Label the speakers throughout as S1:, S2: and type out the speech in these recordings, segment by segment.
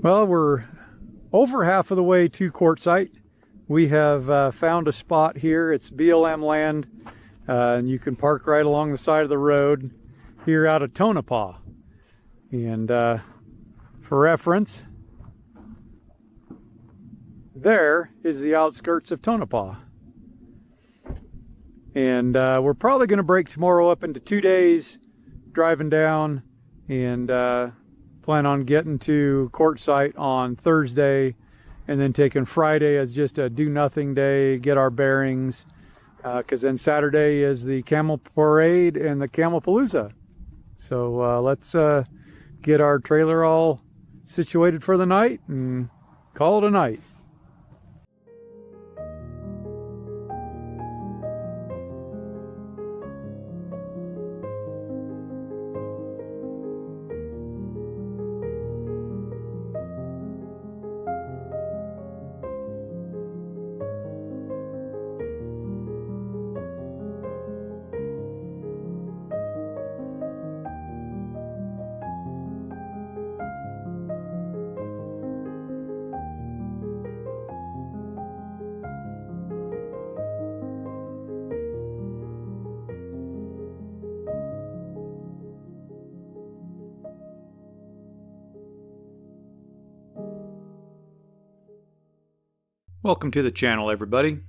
S1: Well, we're over half of the way to Quartzsite. We have found a spot here. It's BLM land, and you can park right along the side of the road here out of Tonopah. And for reference, there is the outskirts of Tonopah. And we're probably going to break tomorrow up into 2 days driving down, and plan on getting to Quartzsite on Thursday, and then taking Friday as just a do-nothing day, get our bearings, because then Saturday is the Camel Parade and the Camel Palooza. So let's get our trailer all situated for the night and call it a night. Welcome to the channel, everybody.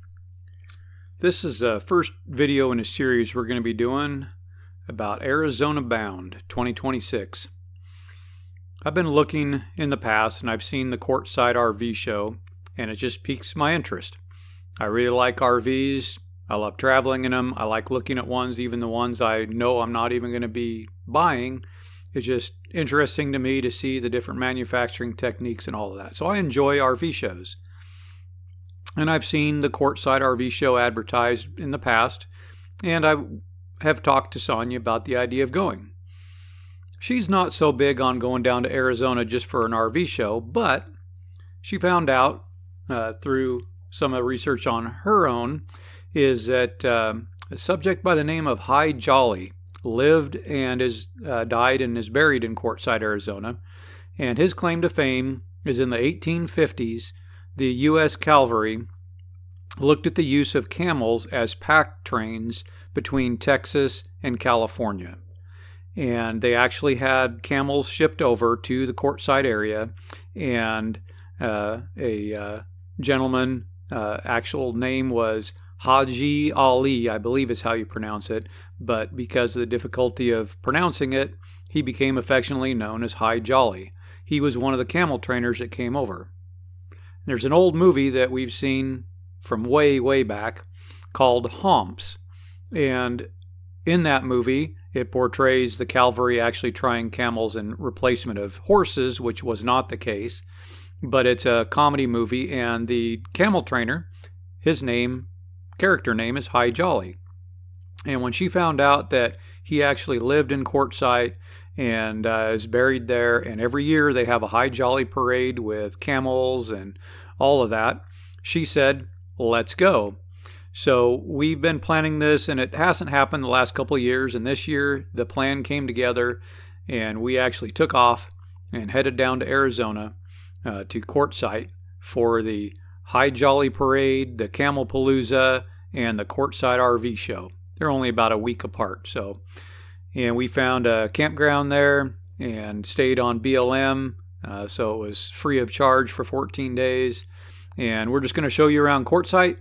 S1: This is the first video in a series we're going to be doing about Arizona Bound 2026. I've been looking in the past, and I've seen the Quartzsite RV show, and it just piques my interest. I really like RVs. I love traveling in them. I like looking at ones, even the ones I know I'm not even going to be buying. It's just interesting to me to see the different manufacturing techniques and all of that. So I enjoy RV shows. And I've seen the Quartzsite RV show advertised in the past, and I have talked to Sonja about the idea of going. She's not so big on going down to Arizona just for an RV show, but she found out through some of the research on her own is that a subject by the name of High Jolly lived and died and is buried in Quartzsite, Arizona, and his claim to fame is in the 1850s. The U.S. Cavalry looked at the use of camels as pack trains between Texas and California. And they actually had camels shipped over to the Quartzsite area, and a gentleman, actual name was Haji Ali, I believe is how you pronounce it, but because of the difficulty of pronouncing it, he became affectionately known as High Jolly. He was one of the camel trainers that came over. There's an old movie that we've seen from way, way back called Humps. And in that movie, it portrays the cavalry actually trying camels in replacement of horses, which was not the case. But it's a comedy movie, and the camel trainer, his character name is High Jolly. And when she found out that he actually lived in Quartzsite and is buried there, and every year they have a High Jolly parade with camels and all of that, she said, let's go. So we've been planning this, and it hasn't happened the last couple of years, and this year the plan came together, and we actually took off and headed down to Arizona to Quartzsite for the High Jolly parade, the Camel Palooza, and the Quartzsite RV show. They're only about a week apart. And we found a campground there and stayed on BLM, so it was free of charge for 14 days. And we're just going to show you around Quartzsite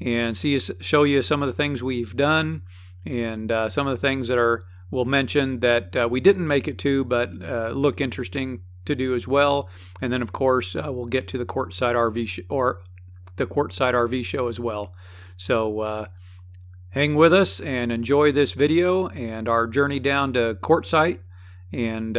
S1: and show you some of the things we've done, and some of the things that we'll mention that we didn't make it to, but look interesting to do as well. And then, of course, we'll get to the Quartzsite RV show as well. So hang with us and enjoy this video and our journey down to Quartzsite, and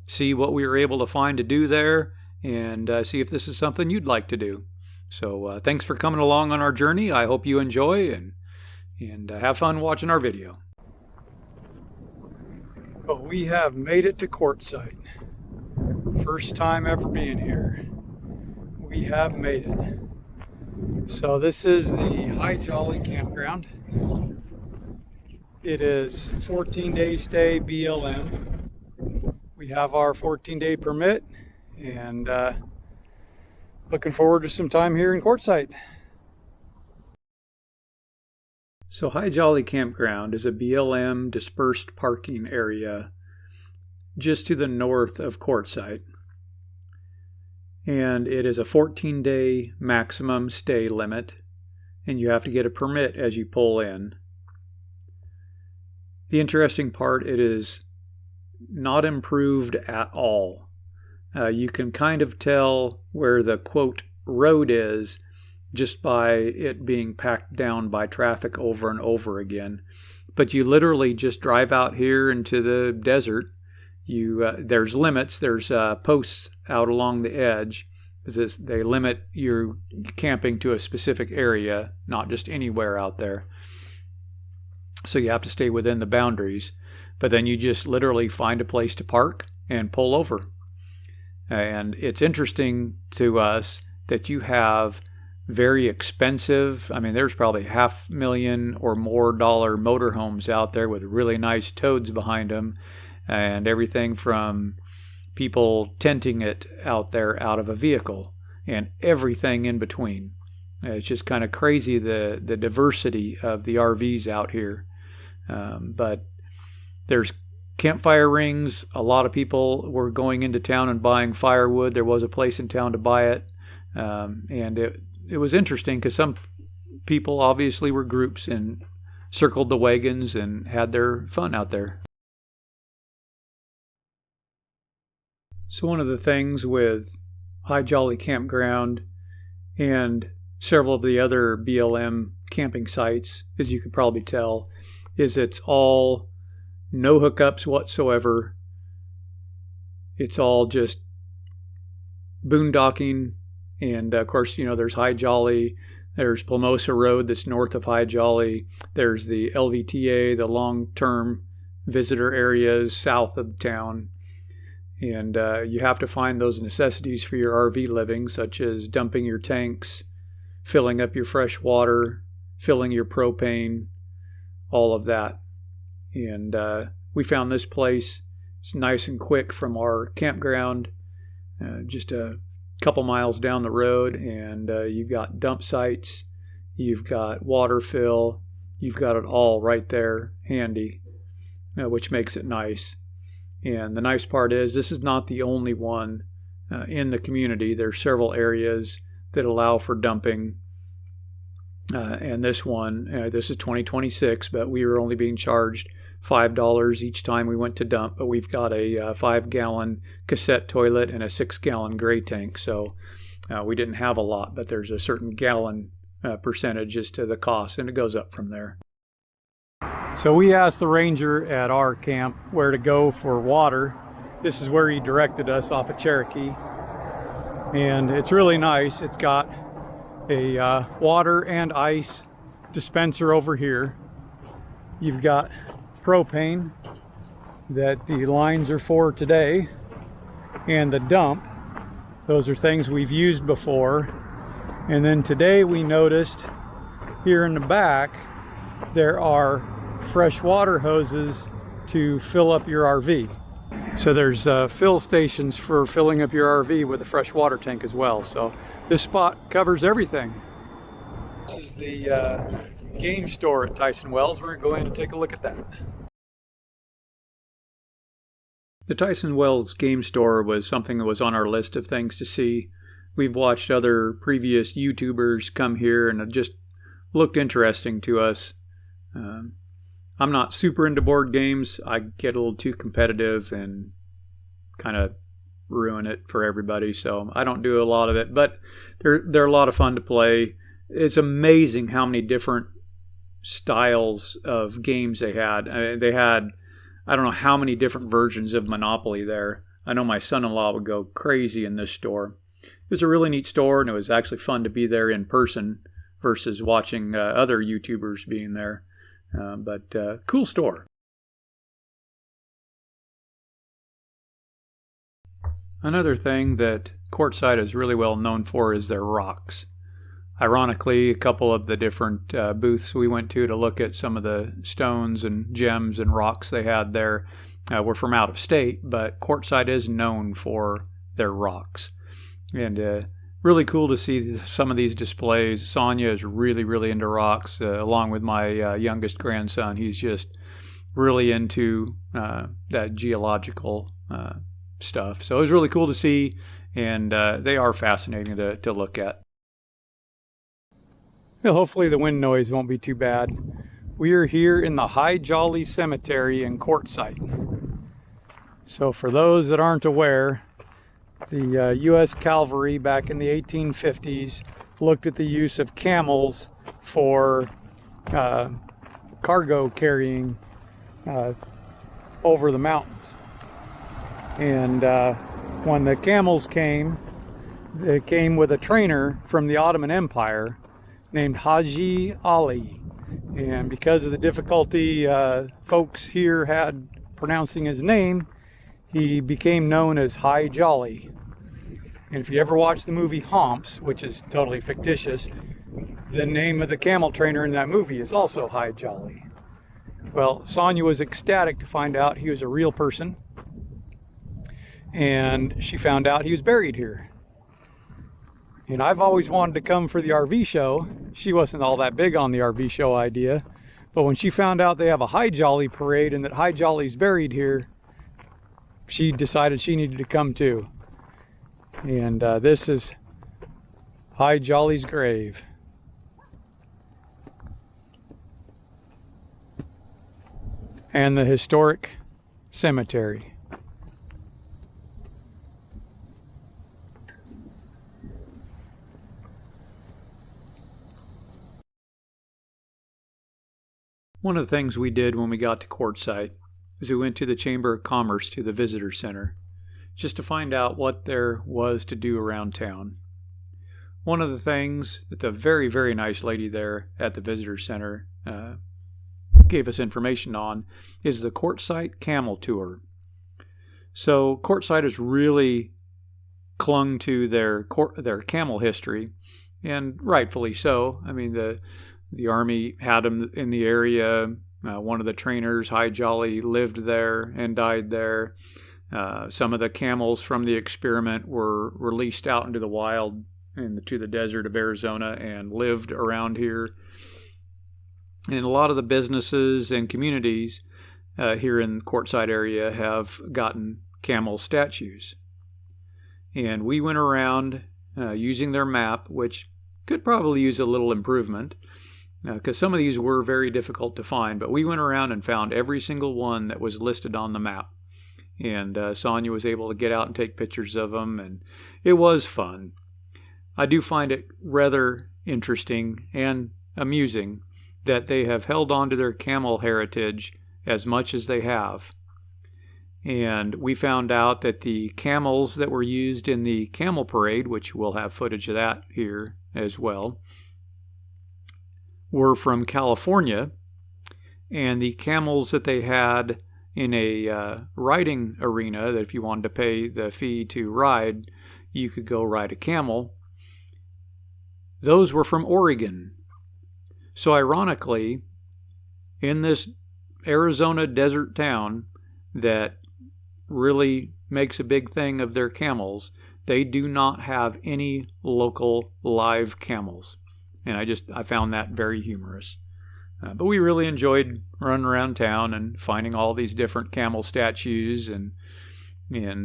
S1: see what we were able to find to do there, and see if this is something you'd like to do. So thanks for coming along on our journey. I hope you enjoy and have fun watching our video. Well, we have made it to Quartzsite. First time ever being here. We have made it. So this is the High Jolly campground. It is 14-day stay BLM. We have our 14-day permit, and looking forward to some time here in Quartzsite. So High Jolly Campground is a BLM dispersed parking area just to the north of Quartzsite. And it is a 14-day maximum stay limit, and you have to get a permit as you pull in. The interesting part, it is not improved at all. You can kind of tell where the quote road is just by it being packed down by traffic over and over again. But you literally just drive out here into the desert. There's limits, there's posts out along the edge. They limit your camping to a specific area, not just anywhere out there. So you have to stay within the boundaries. But then you just literally find a place to park and pull over. And it's interesting to us that you have very expensive, there's probably $500,000 or more motorhomes out there with really nice toads behind them, and everything from people tenting it out there out of a vehicle and everything in between. It's just kind of crazy the diversity of the RVs out here. But there's campfire rings. A lot of people were going into town and buying firewood. There was a place in town to buy it. And it was interesting because some people obviously were groups and circled the wagons and had their fun out there. So one of the things with High Jolly Campground and several of the other BLM camping sites, as you could probably tell, is it's all no hookups whatsoever. It's all just boondocking. And of course, there's High Jolly, there's Palooza Road that's north of High Jolly, there's the LVTA, the long-term visitor areas south of town. And you have to find those necessities for your RV living, such as dumping your tanks, filling up your fresh water, filling your propane, all of that. And we found this place. It's nice and quick from our campground, just a couple miles down the road, and you've got dump sites, you've got water fill, you've got it all right there handy, which makes it nice. And the nice part is this is not the only one in the community. There's several areas that allow for dumping. And this one, this is 2026, but we were only being charged $5 each time we went to dump. But we've got a 5-gallon cassette toilet and a 6-gallon gray tank. So we didn't have a lot, but there's a certain gallon percentage as to the cost, and it goes up from there. So we asked the ranger at our camp where to go for water. This is where he directed us off of Cherokee. And it's really nice. It's got a water and ice dispenser over here. You've got propane that the lines are for today, and the dump. Those are things we've used before. And then today we noticed here in the back there are fresh water hoses to fill up your RV. So there's fill stations for filling up your RV with a fresh water tank as well. So this spot covers everything. This is the game store at Tyson Wells. We're going to go in and take a look at that. The Tyson Wells game store was something that was on our list of things to see. We've watched other previous YouTubers come here, and it just looked interesting to us. I'm not super into board games. I get a little too competitive and kind of ruin it for everybody, so I don't do a lot of it, but they're a lot of fun to play. It's amazing how many different styles of games they had. They had, I don't know how many different versions of Monopoly there. I know my son-in-law would go crazy in this store. It was a really neat store, and it was actually fun to be there in person versus watching other YouTubers being there. But cool store. Another thing that Quartzsite is really well known for is their rocks. Ironically, a couple of the different booths we went to look at some of the stones and gems and rocks they had there were from out of state, but Quartzsite is known for their rocks. And really cool to see some of these displays. Sonja is really, really into rocks, along with my youngest grandson. He's just really into that geological stuff. So it was really cool to see, and they are fascinating to look at. Well, hopefully the wind noise won't be too bad. We are here in the High Jolly Cemetery in Quartzsite. So for those that aren't aware, the U.S. Cavalry back in the 1850s looked at the use of camels for cargo carrying over the mountains. And when the camels came, they came with a trainer from the Ottoman Empire named Haji Ali. And because of the difficulty folks here had pronouncing his name, he became known as High Jolly. And if you ever watch the movie Humps, which is totally fictitious, the name of the camel trainer in that movie is also High Jolly. Well, Sonja was ecstatic to find out he was a real person, and she found out he was buried here. And I've always wanted to come for the RV show. She wasn't all that big on the RV show idea, but when she found out they have a High Jolly parade and that High Jolly's buried here, she decided she needed to come too. And this is High Jolly's grave. And the historic cemetery. One of the things we did when we got to Quartzsite is we went to the Chamber of Commerce, to the visitor center, just to find out what there was to do around town. One of the things that the very, very nice lady there at the visitor center gave us information on is the Quartzsite Camel Tour. So Quartzsite has really clung to their camel history, and rightfully so. I mean, the Army had them in the area. One of the trainers, High Jolly, lived there and died there. Some of the camels from the experiment were released out into the wild to the desert of Arizona and lived around here. And a lot of the businesses and communities here in the Quartzsite area have gotten camel statues. And we went around using their map, which could probably use a little improvement, because some of these were very difficult to find, but we went around and found every single one that was listed on the map. And Sonja was able to get out and take pictures of them, and it was fun. I do find it rather interesting and amusing that they have held on to their camel heritage as much as they have. And we found out that the camels that were used in the camel parade, which we'll have footage of that here as well, were from California, and the camels that they had in a riding arena, that if you wanted to pay the fee to ride, you could go ride a camel, those were from Oregon. So ironically, in this Arizona desert town that really makes a big thing of their camels, they do not have any local live camels. And I found that very humorous. But we really enjoyed running around town and finding all these different camel statues. And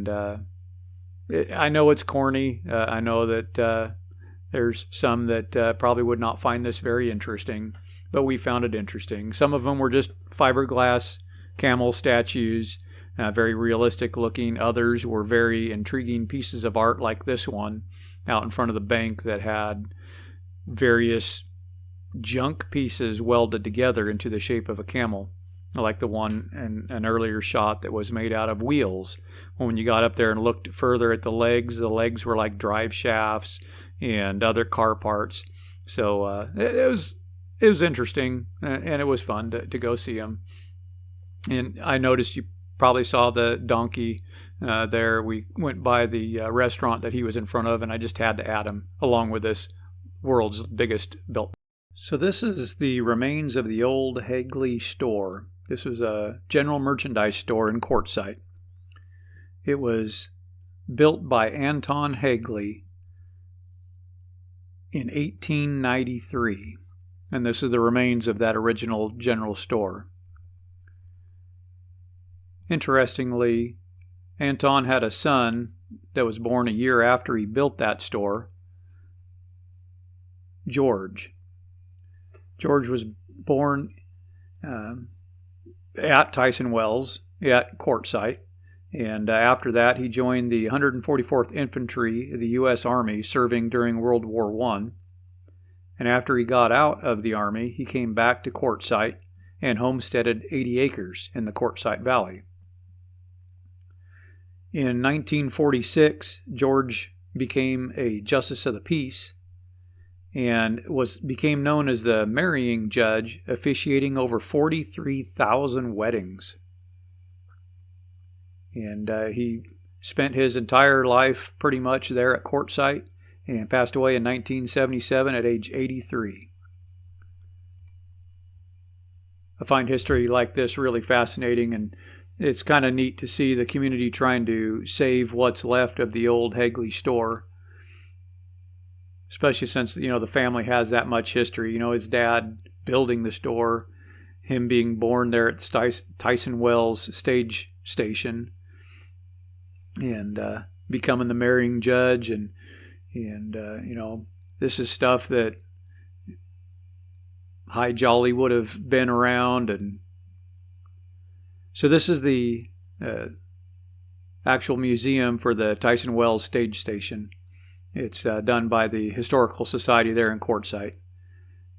S1: I know it's corny. I know that there's some that probably would not find this very interesting, but we found it interesting. Some of them were just fiberglass camel statues, very realistic looking. Others were very intriguing pieces of art, like this one out in front of the bank that had various junk pieces welded together into the shape of a camel, like the one in an earlier shot that was made out of wheels. When you got up there and looked further at the legs were like drive shafts and other car parts. So it was interesting, and it was fun to go see them. And I noticed you probably saw the donkey there. We went by the restaurant that he was in front of, and I just had to add him along with this world's biggest built. So this is the remains of the old Hagley store. This was a general merchandise store in Quartzsite. It was built by Anton Hagley in 1893. And this is the remains of that original general store. Interestingly, Anton had a son that was born a year after he built that store, George. George was born at Tyson Wells at Quartzsite, and after that he joined the 144th Infantry of the U.S. Army, serving during World War I. And after he got out of the Army, he came back to Quartzsite and homesteaded 80 acres in the Quartzsite Valley. In 1946, George became a Justice of the Peace and became known as the marrying judge, officiating over 43,000 weddings. And he spent his entire life pretty much there at Quartzsite and passed away in 1977 at age 83. I find history like this really fascinating, and it's kind of neat to see the community trying to save what's left of the old Hagley store, especially since, the family has that much history. His dad building the store, him being born there at Tyson Wells stage station, and becoming the marrying judge, and this is stuff that High Jolly would have been around. And so this is the actual museum for the Tyson Wells stage station. It's done by the Historical Society there in Quartzsite.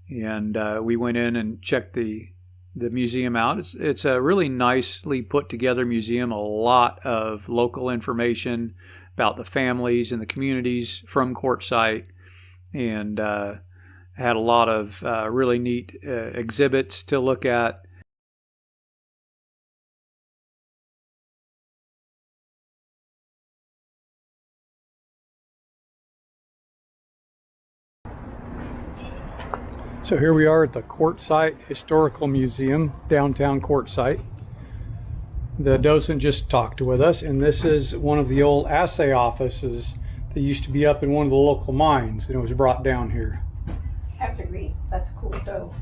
S1: And we went in and checked the museum out. It's a really nicely put together museum, a lot of local information about the families and the communities from Quartzsite, and had a lot of really neat exhibits to look at. So here we are at the Quartzsite Historical Museum, downtown Quartzsite. The docent just talked with us, and this is one of the old assay offices that used to be up in one of the local mines, and it was brought down here.
S2: I have to agree, that's a cool stove.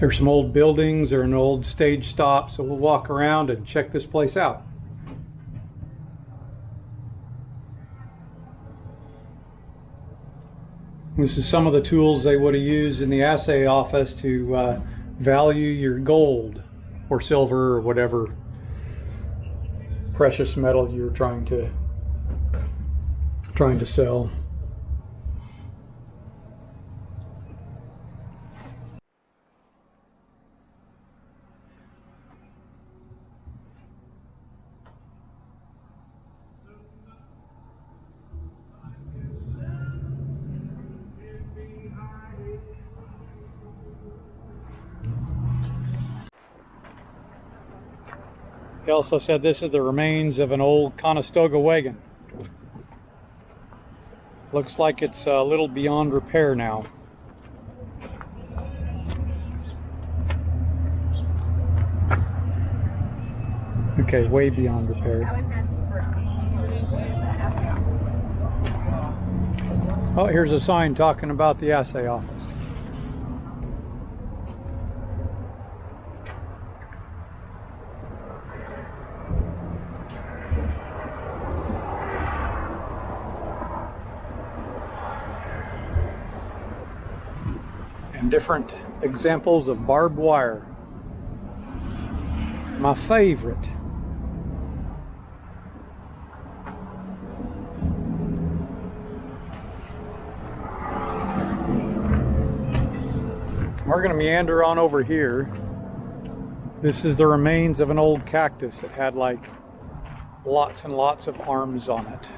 S1: There's some old buildings, or an old stage stop, so we'll walk around and check this place out. This is some of the tools they would have used in the assay office to value your gold or silver or whatever precious metal you're trying to sell. He also said this is the remains of an old Conestoga wagon. Looks like it's a little beyond repair now. Okay, way beyond repair. Oh, here's a sign talking about the assay office. And different examples of barbed wire. My favorite. We're going to meander on over here. This is the remains of an old cactus that had like lots and lots of arms on it.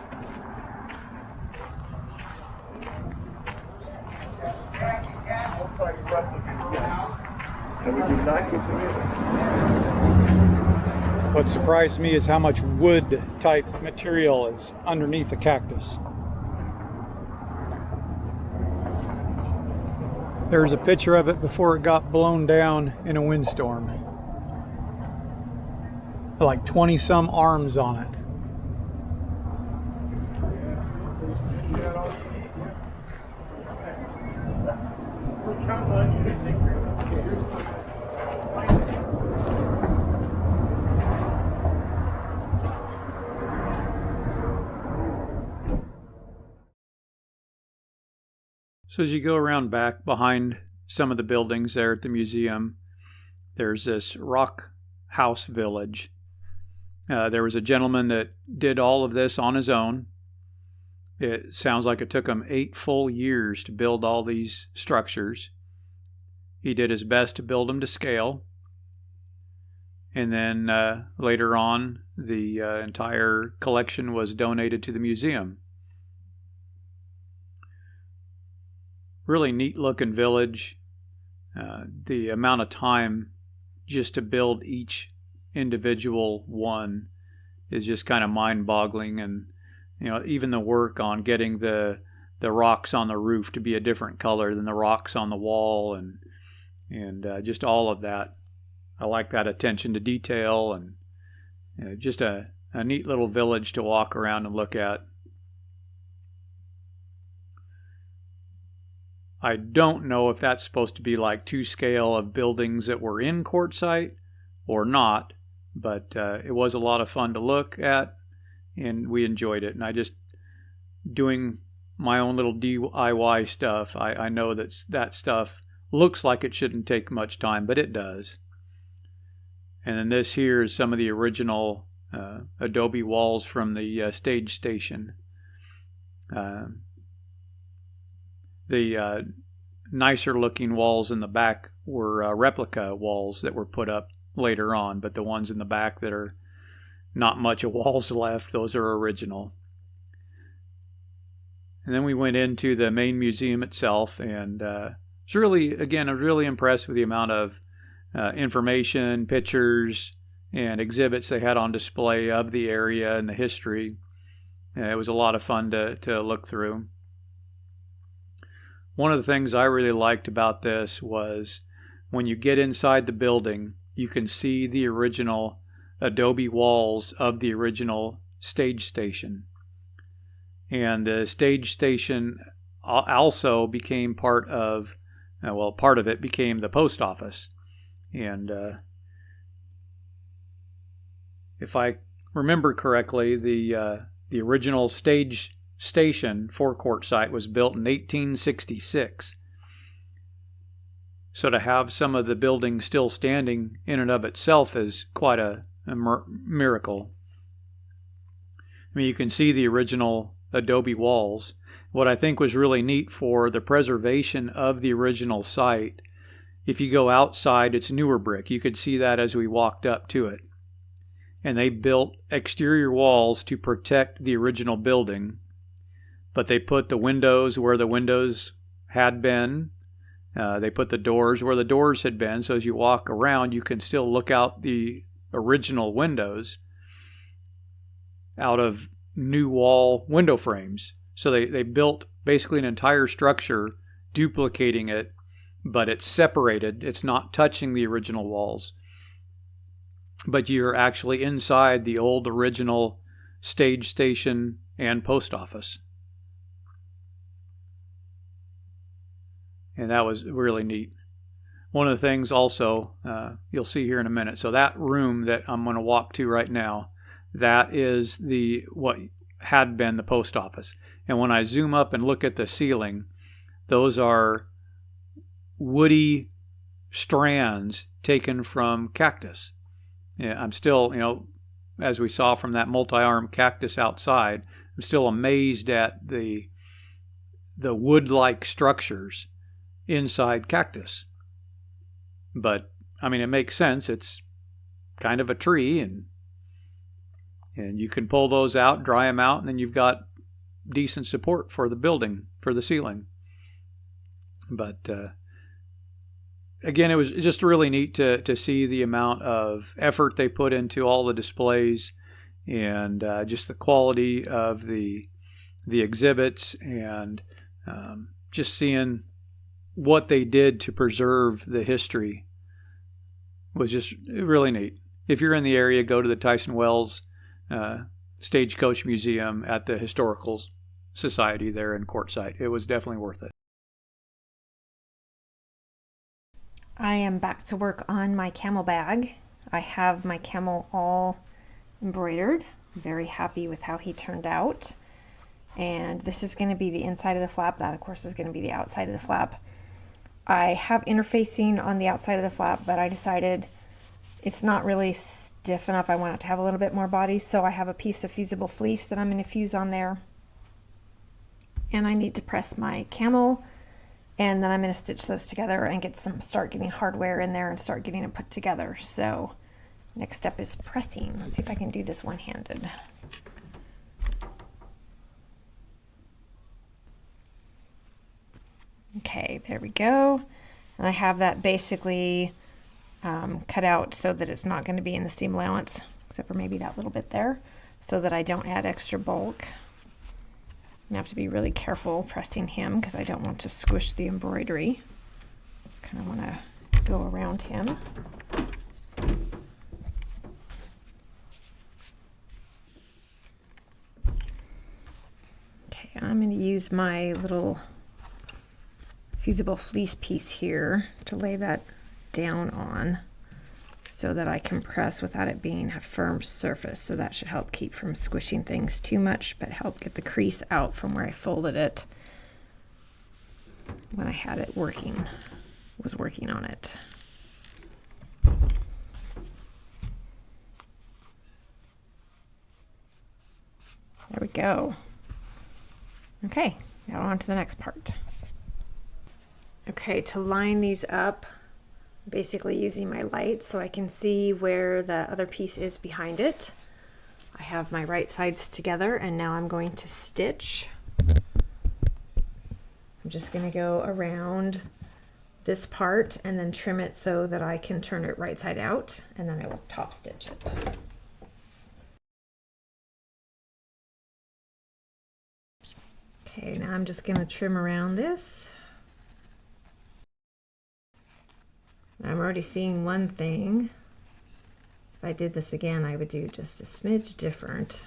S1: What surprised me is how much wood type material is underneath the cactus. There's a picture of it before it got blown down in a windstorm. Like 20 some arms on it. So as you go around back behind some of the buildings there at the museum, there's this rock house village. There was a gentleman that did all of this on his own. It sounds like it took him 8 full years to build all these structures. He did his best to build them to scale. And then later on, the entire collection was donated to the museum. Really neat looking village. The amount of time just to build each individual one is just kind of mind-boggling. And even the work on getting the rocks on the roof to be a different color than the rocks on the wall, and just all of that. I like that attention to detail, and just a neat little village to walk around and look at. I don't know if that's supposed to be like to scale of buildings that were in Quartzsite or not, but it was a lot of fun to look at, and we enjoyed it. And I just, doing my own little DIY stuff, I know that stuff looks like it shouldn't take much time, but it does. And then this here is some of the original adobe walls from the stage station. The nicer looking walls in the back were replica walls that were put up later on, but the ones in the back that are not much of walls left, those are original. And then we went into the main museum itself, and it's really, again, I was really impressed with the amount of information, pictures, and exhibits they had on display of the area and the history. It was a lot of fun to look through. One of the things I really liked about this was when you get inside the building, you can see the original adobe walls of the original stage station. And the stage station also became part of it became the post office. And if I remember correctly, the original stage station for Quartzsite was built in 1866. So to have some of the buildings still standing in and of itself is quite a miracle. I mean, you can see the original adobe walls. What I think was really neat for the preservation of the original site, if you go outside, it's newer brick. You could see that as we walked up to it. And they built exterior walls to protect the original building, but they put the windows where the windows had been. They put the doors where the doors had been, so as you walk around, you can still look out the original windows out of new wall window frames. So they built basically an entire structure duplicating it, but it's separated. It's not touching the original walls, but you're actually inside the old original stage station and post office. And that was really neat. One of the things also, you'll see here in a minute, so that room that I'm going to walk to right now, that is what had been the post office. And when I zoom up and look at the ceiling, those are woody strands taken from cactus. Yeah, I'm still, as we saw from that multi-armed cactus outside, I'm still amazed at the wood-like structures inside cactus. But I mean, it makes sense. It's kind of a tree, and you can pull those out, dry them out, and then you've got decent support for the building, for the ceiling. But again, it was just really neat to see the amount of effort they put into all the displays, and just the quality of the exhibits, and just seeing what they did to preserve the history was just really neat. If you're in the area, go to the Tyson Wells Stagecoach Museum at the Historical Society there in Quartzsite. It was definitely worth it.
S2: I am back to work on my camel bag. I have my camel all embroidered. I'm very happy with how he turned out. And this is going to be the inside of the flap. That, of course, is going to be the outside of the flap. I have interfacing on the outside of the flap, but I decided it's not really stiff enough. I want it to have a little bit more body, so I have a piece of fusible fleece that I'm going to fuse on there. And I need to press my camel, and then I'm going to stitch those together and start getting hardware in there and start getting it put together. So next step is pressing. Let's see if I can do this one-handed. Okay, there we go. And I have that basically cut out so that it's not going to be in the seam allowance, except for maybe that little bit there, so that I don't add extra bulk. I have to be really careful pressing him because I don't want to squish the embroidery. Just kind of want to go around him. Okay, I'm going to use my little fusible fleece piece here to lay that down on so that I can press without it being a firm surface. So that should help keep from squishing things too much, but help get the crease out from where I folded it when I had it working, was working on it. There we go. Okay, now on to the next part. Okay, to line these up, basically using my light so I can see where the other piece is behind it. I have my right sides together, and now I'm going to stitch. I'm just going to go around this part and then trim it so that I can turn it right side out, and then I will top stitch it. Okay, now I'm just going to trim around this. I'm already seeing one thing. If I did this again, I would do just a smidge different.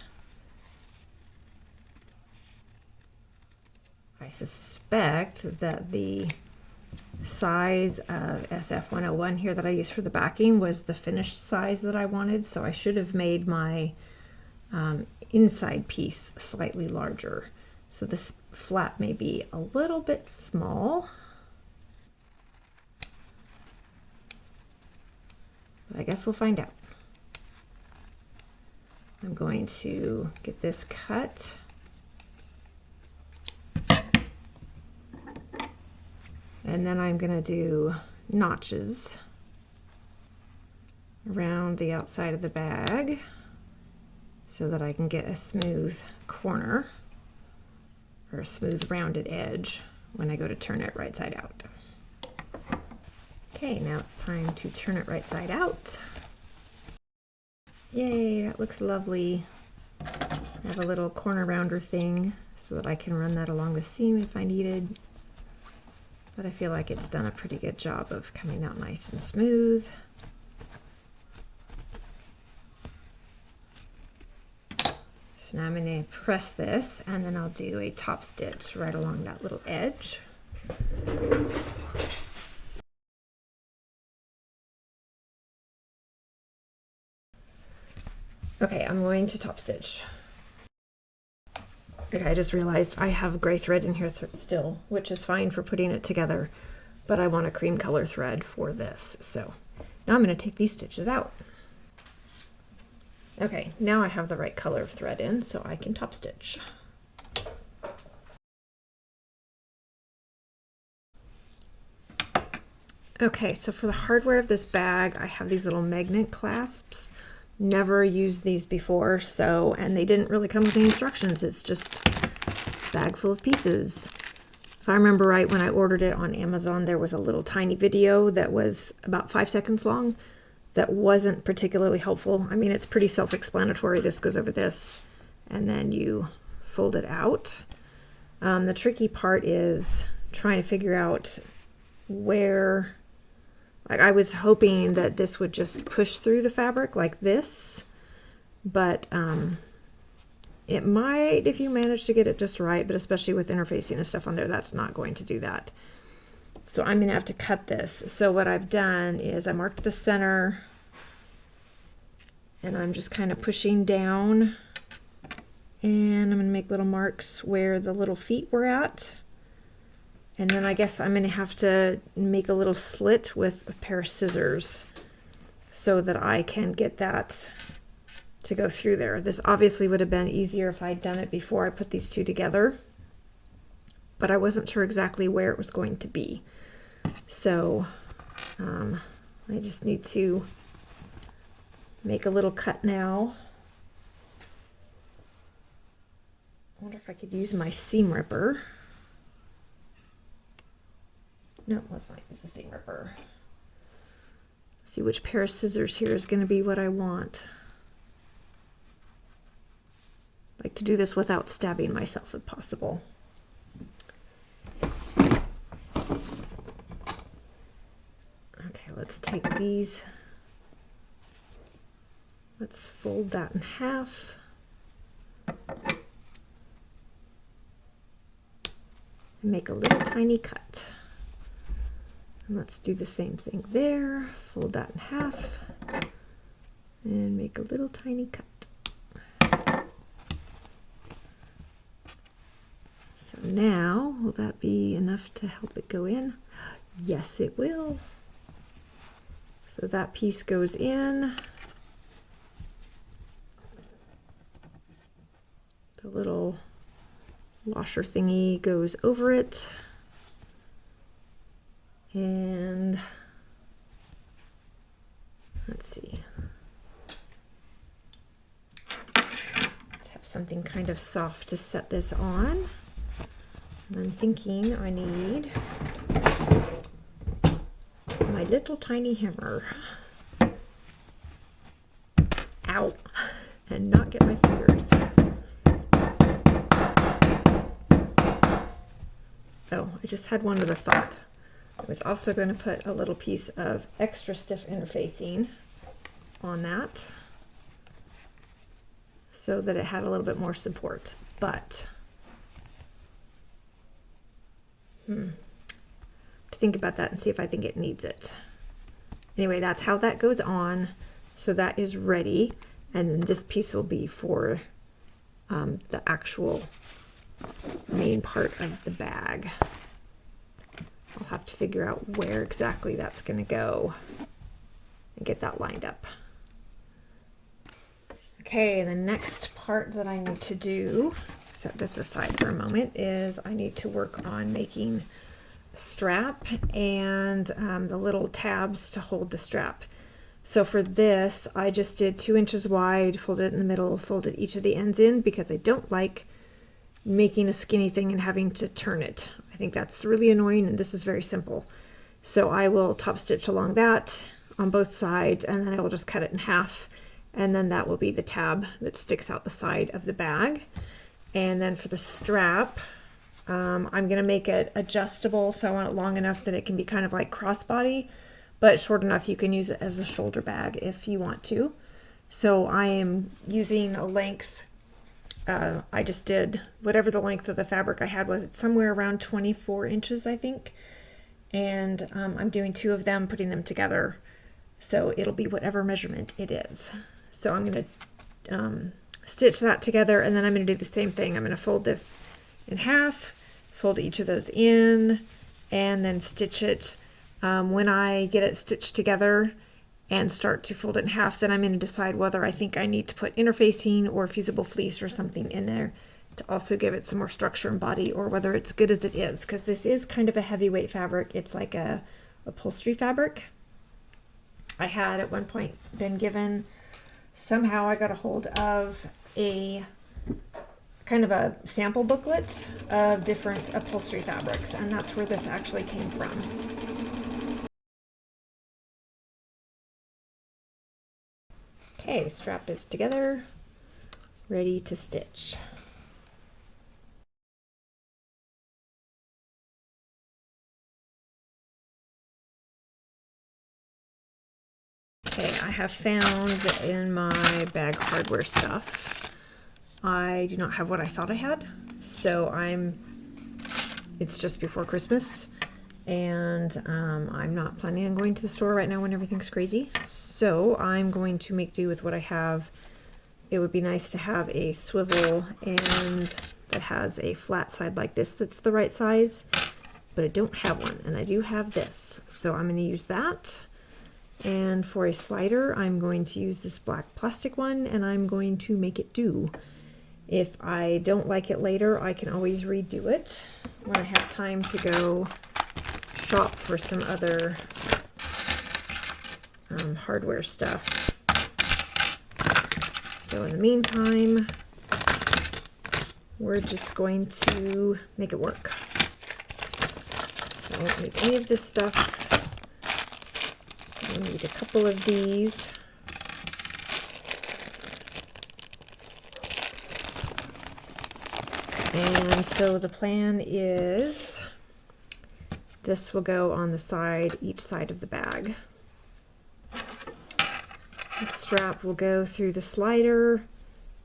S2: I suspect that the size of SF101 here that I used for the backing was the finished size that I wanted, so I should have made my inside piece slightly larger. So this flap may be a little bit small. But I guess we'll find out. I'm going to get this cut. And then I'm going to do notches around the outside of the bag so that I can get a smooth corner or a smooth rounded edge when I go to turn it right side out. Okay, now it's time to turn it right side out. Yay, that looks lovely. I have a little corner rounder thing so that I can run that along the seam if I needed. But I feel like it's done a pretty good job of coming out nice and smooth. So now I'm going to press this, and then I'll do a top stitch right along that little edge. Okay, I'm going to top stitch. Okay, I just realized I have gray thread in here still, which is fine for putting it together, but I want a cream color thread for this. So now I'm going to take these stitches out. Okay, now I have the right color of thread in, so I can top stitch. Okay, so for the hardware of this bag, I have these little magnet clasps. Never used these before, and they didn't really come with any instructions. It's just a bag full of pieces. If I remember right, when I ordered it on Amazon, there was a little tiny video that was about 5 seconds long that wasn't particularly helpful. I mean, it's pretty self-explanatory. This goes over this, and then you fold it out. The tricky part is trying to figure out where, like, I was hoping that this would just push through the fabric like this, but it might if you manage to get it just right, but especially with interfacing and stuff on there, that's not going to do that. So I'm going to have to cut this. So what I've done is I marked the center, and I'm just kind of pushing down, and I'm going to make little marks where the little feet were at. And then I guess I'm going to have to make a little slit with a pair of scissors so that I can get that to go through there. This obviously would have been easier if I'd done it before I put these two together, but I wasn't sure exactly where it was going to be. So I just need to make a little cut now. I wonder if I could use my seam ripper. No, let's not use the seam ripper. See which pair of scissors here is going to be what I want. I like to do this without stabbing myself if possible. Okay, let's take these. Let's fold that in half. And make a little tiny cut. And let's do the same thing there. Fold that in half and make a little tiny cut. So now, will that be enough to help it go in? Yes, it will. So that piece goes in. The little washer thingy goes over it. And let's see. Let's have something kind of soft to set this on. And I'm thinking I need my little tiny hammer. Ow! And not get my fingers. Oh, I just had one other thought. I was also going to put a little piece of extra stiff interfacing on that so that it had a little bit more support, but to think about that and see if I think it needs it. Anyway, that's how that goes on. So that is ready, and then this piece will be for the actual main part of the bag. I'll have to figure out where exactly that's going to go and get that lined up. Okay, the next part that I need to do, set this aside for a moment, is I need to work on making a strap and the little tabs to hold the strap. So for this, I just did 2 inches wide, folded it in the middle, folded each of the ends in because I don't like making a skinny thing and having to turn it. I think that's really annoying, and this is very simple. So I will top stitch along that on both sides, and then I will just cut it in half, and then that will be the tab that sticks out the side of the bag. And then for the strap, I'm going to make it adjustable, so I want it long enough that it can be kind of like crossbody, but short enough you can use it as a shoulder bag if you want to. So I am using a length, I just did whatever the length of the fabric I had was. It's somewhere around 24 inches, I think. And I'm doing 2 of them, putting them together. So it'll be whatever measurement it is. So I'm going to stitch that together, and then I'm going to do the same thing. I'm going to fold this in half, fold each of those in, and then stitch it. When I get it stitched together and start to fold it in half, then I'm going to decide whether I think I need to put interfacing or fusible fleece or something in there to also give it some more structure and body, or whether it's good as it is, because this is kind of a heavyweight fabric. It's like a upholstery fabric. I had at one point been given, somehow I got a hold of a kind of a sample booklet of different upholstery fabrics, and that's where this actually came from. Okay, strap is together, ready to stitch. Okay, I have found in my bag hardware stuff, I do not have what I thought I had, so it's just before Christmas, and I'm not planning on going to the store right now when everything's crazy, so I'm going to make do with what I have. It would be nice to have a swivel and that has a flat side like this that's the right size, but I don't have one, and I do have this, so I'm going to use that. And for a slider, I'm going to use this black plastic one, and I'm going to make it do. If I don't like it later, I can always redo it when I have time to go shop for some other hardware stuff. So in the meantime, we're just going to make it work. So I won't need any of this stuff. I need a couple of these. And so the plan is this will go on the side, each side of the bag. The strap will go through the slider,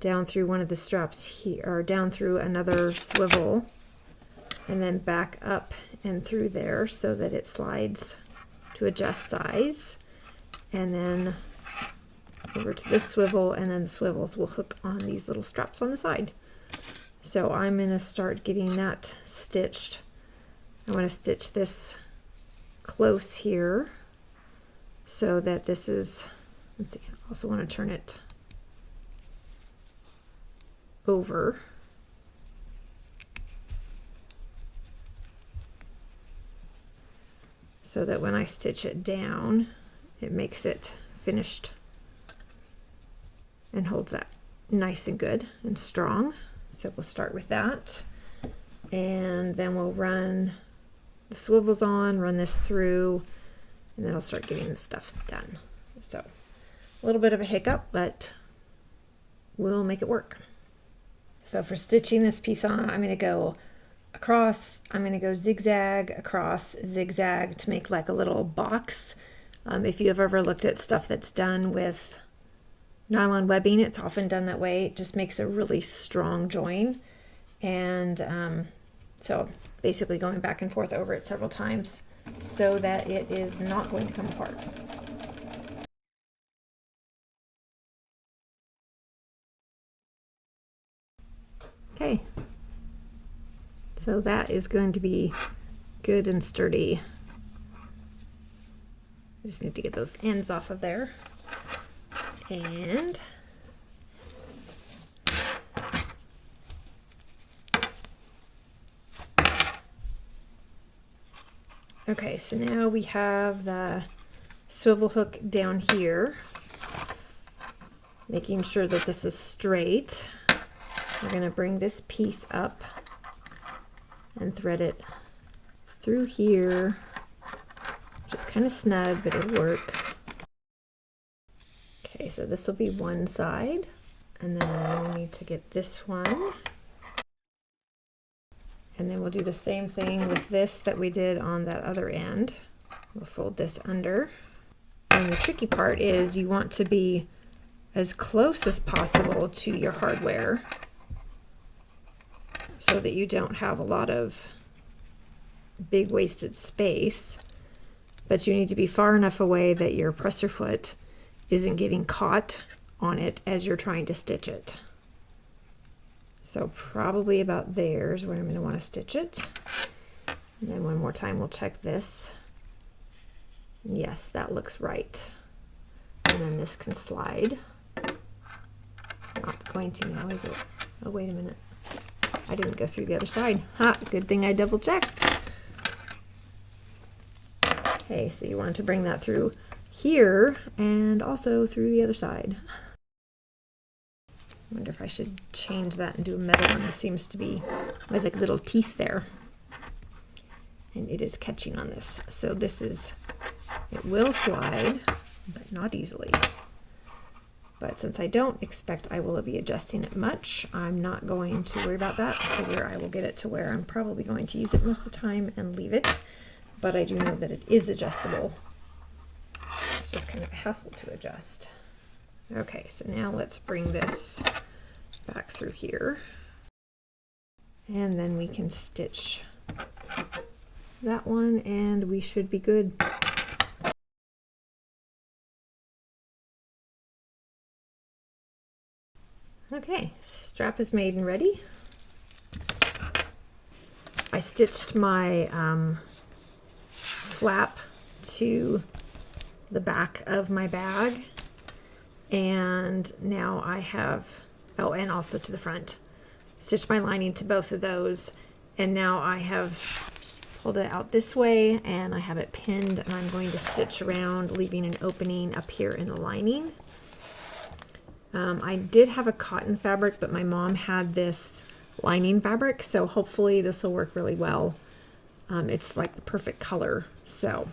S2: down through one of the straps here, or down through another swivel, and then back up and through there so that it slides to adjust size, and then over to this swivel, and then the swivels will hook on these little straps on the side. So I'm going to start getting that stitched. I want to stitch this close here so that this is, let's see, I also want to turn it over. So that when I stitch it down, it makes it finished and holds that nice and good and strong. So we'll start with that, and then we'll run the swivels on, run this through, and then I'll start getting the stuff done. So a little bit of a hiccup, but we'll make it work. So for stitching this piece on, I'm going to go across, I'm going to go zigzag, across, zigzag to make like a little box. If you have ever looked at stuff that's done with nylon webbing, it's often done that way. It just makes a really strong join. And so basically going back and forth over it several times so that it is not going to come apart. Okay, so that is going to be good and sturdy. I just need to get those ends off of there. And okay, so now we have the swivel hook down here, making sure that this is straight. We're going to bring this piece up and thread it through here, which is kind of snug, but it'll work. Okay, so this will be one side, and then we'll need to get this one. And then we'll do the same thing with this that we did on that other end. We'll fold this under. And the tricky part is you want to be as close as possible to your hardware so that you don't have a lot of big wasted space, but you need to be far enough away that your presser foot isn't getting caught on it as you're trying to stitch it. So probably about there is where I'm going to want to stitch it. And then one more time we'll check this. Yes, that looks right. And then this can slide. Not going to now, is it? Oh, wait a minute. I didn't go through the other side. Ha, good thing I double checked. Okay, so you want to bring that through here and also through the other side. I wonder if I should change that and do a metal one. This seems to be, there's like little teeth there. And it is catching on this. So this is, it will slide, but not easily. But since I don't expect I will be adjusting it much, I'm not going to worry about that. I figure I will get it to where I'm probably going to use it most of the time and leave it. But I do know that it is adjustable. it's just kind of a hassle to adjust. Okay, so now let's bring this back through here. And then we can stitch that one and we should be good. Okay, strap is made and ready. I stitched my flap to the back of my bag, and now I have, oh, and also to the front. Stitched my lining to both of those, and now I have pulled it out this way and I have it pinned, and I'm going to stitch around, leaving an opening up here in the lining. I did have a cotton fabric, but my mom had this lining fabric, so hopefully this will work really well. It's like the perfect color, so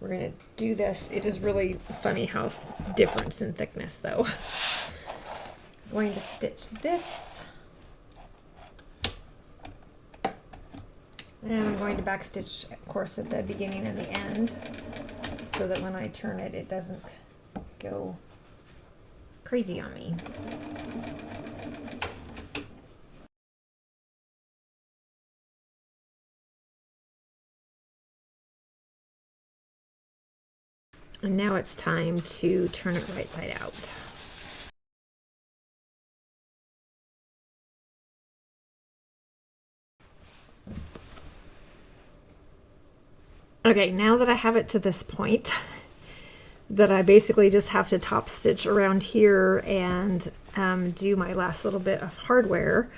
S2: we're gonna do this. It is really funny how difference in thickness though. I'm going to stitch this, and I'm going to backstitch, of course, at the beginning and the end, so that when I turn it, it doesn't go crazy on me. And now it's time to turn it right side out. Okay, now that I have it to this point, that I basically just have to top stitch around here and do my last little bit of hardware,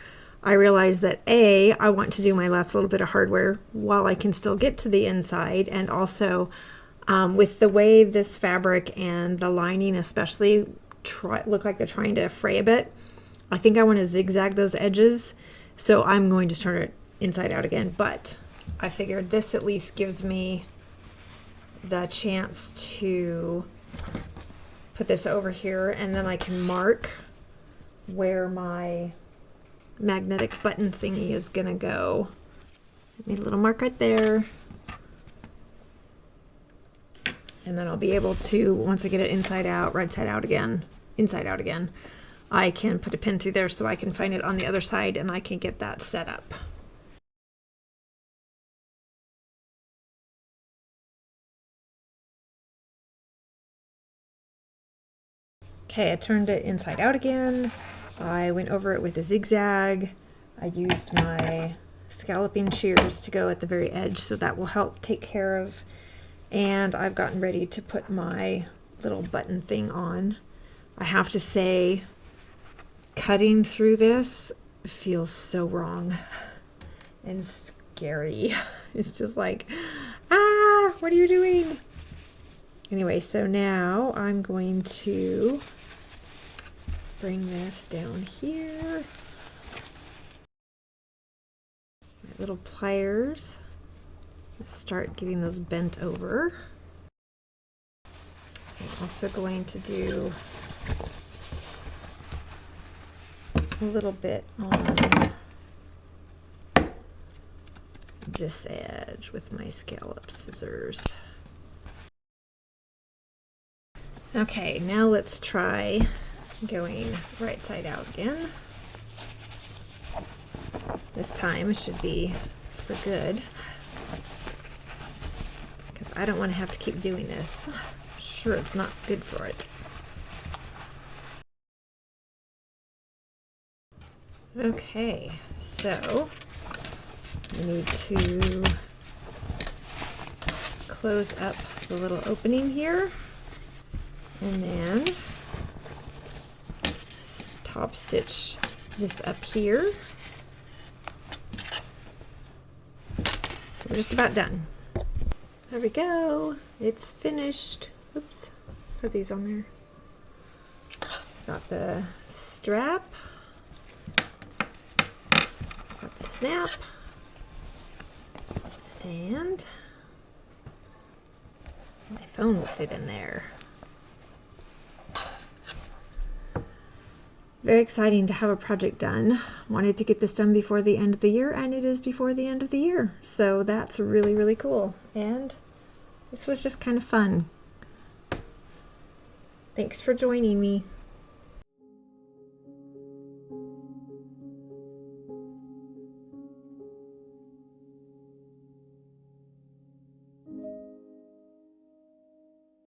S2: I realized that I want to do my last little bit of hardware while I can still get to the inside, and also with the way this fabric and the lining especially look like they're trying to fray a bit, I think I want to zigzag those edges, so I'm going to turn it inside out again, but I figured this at least gives me the chance to put this over here, and then I can mark where my magnetic button thingy is gonna go. Made a little mark right there, and then I'll be able to, once I get it inside out, right side out again, inside out again, I can put a pin through there so I can find it on the other side and I can get that set up. Okay, I turned it inside out again. I went over it with a zigzag. I used my scalloping shears to go at the very edge, so that will help take care of. And I've gotten ready to put my little button thing on. I have to say, cutting through this feels so wrong and scary. It's just like, ah, what are you doing? Anyway, so now I'm going to bring this down here. My little pliers. Start getting those bent over. I'm also going to do a little bit on this edge with my scallop scissors. Okay, now let's try going right side out again. This time it should be for good, because I don't want to have to keep doing this. I'm sure it's not good for it. Okay, so I need to close up the little opening here, and then top stitch this up here. So we're just about done. There we go. It's finished. Oops, put these on there. Got the strap. Got the snap. And my phone will fit in there. Very exciting to have a project done. Wanted to get this done before the end of the year, and it is before the end of the year. So that's really, really cool. And this was just kind of fun. Thanks for joining me.